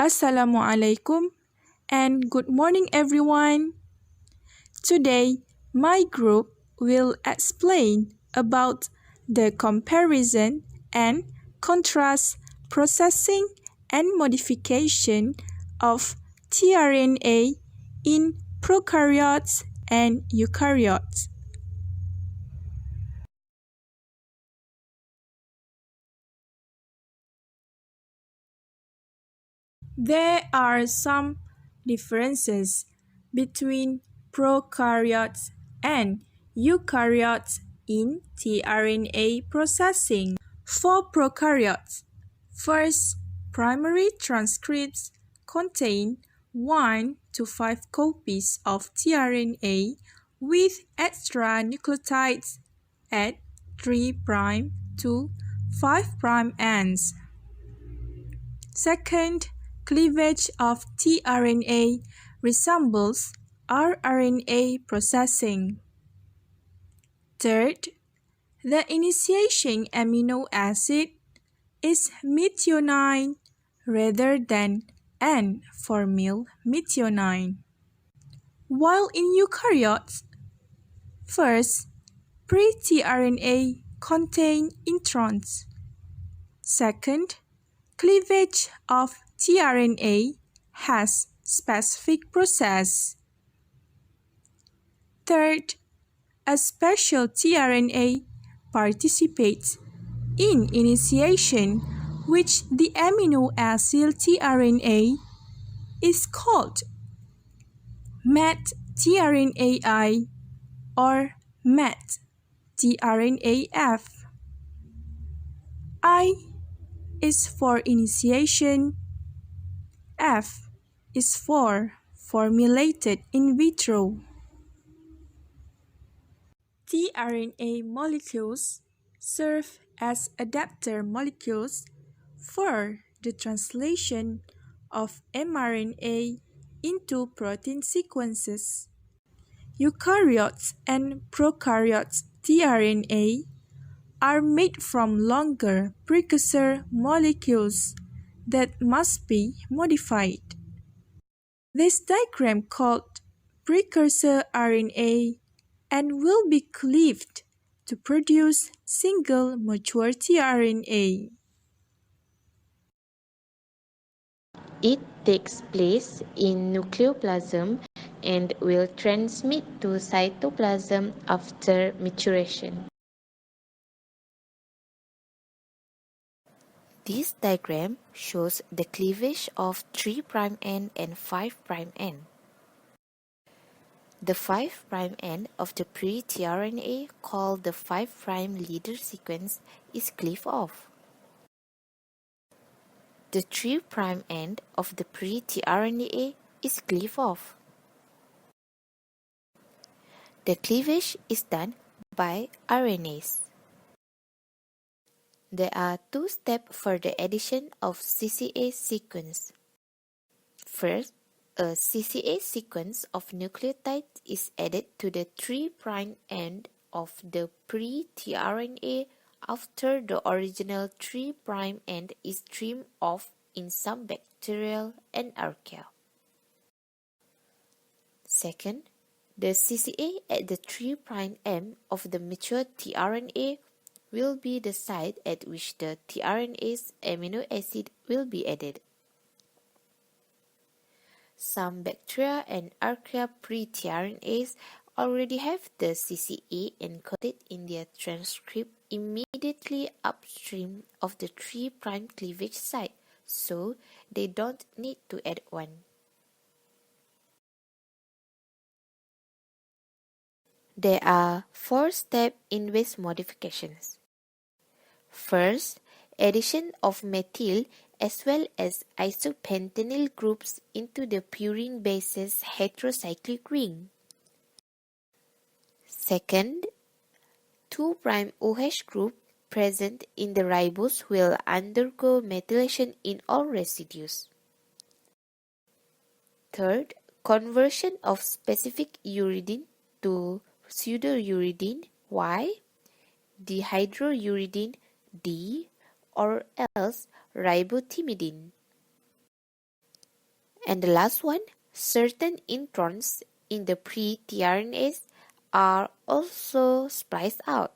Assalamualaikum and good morning everyone. Today, my group will explain about the comparison and contrast processing and modification of tRNA in prokaryotes and eukaryotes. There are some differences between prokaryotes and eukaryotes in tRNA processing. For prokaryotes, first, primary transcripts contain 1 to 5 copies of tRNA with extra nucleotides at 3' to 5' ends. Second, cleavage of tRNA resembles rRNA processing. Third, the initiation amino acid is methionine rather than N-formyl methionine. While in eukaryotes, first, pre-tRNA contain introns. Second, cleavage of tRNA has specific process. Third, a special tRNA participates in initiation, which the amino acid tRNA is called met-tRNAi or met-tRNAf. I is for initiation, F is for formulated in vitro. tRNA molecules serve as adapter molecules for the translation of mRNA into protein sequences. Eukaryotes and prokaryotes tRNA are made from longer precursor molecules that must be modified. This diagram called precursor RNA and will be cleaved to produce single mature tRNA. It takes place in nucleoplasm and will transmit to cytoplasm after maturation. This diagram shows the cleavage of 3' end and 5' end. The 5' end of the pre-tRNA, called the 5' leader sequence, is cleaved off. The 3' end of the pre-tRNA is cleaved off. The cleavage is done by RNase. There are two steps for the addition of CCA sequence. First, a CCA sequence of nucleotides is added to the 3' end of the pre-tRNA after the original 3' end is trimmed off in some bacterial and archaea. Second, the CCA at the 3' end of the mature tRNA will be the site at which the tRNA's amino acid will be added. Some bacteria and archaea pre-tRNAs already have the CCA encoded in their transcript immediately upstream of the 3' cleavage site, so they don't need to add one. There are 4 steps in base modifications. First, addition of methyl as well as isopentenyl groups into the purine base's heterocyclic ring. Second, 2' OH group present in the ribose will undergo methylation in all residues. Third, conversion of specific uridine to pseudouridine Y, dehydrouridine D, or else ribothymidine. And the last one, certain introns in the pre-tRNAs are also spliced out.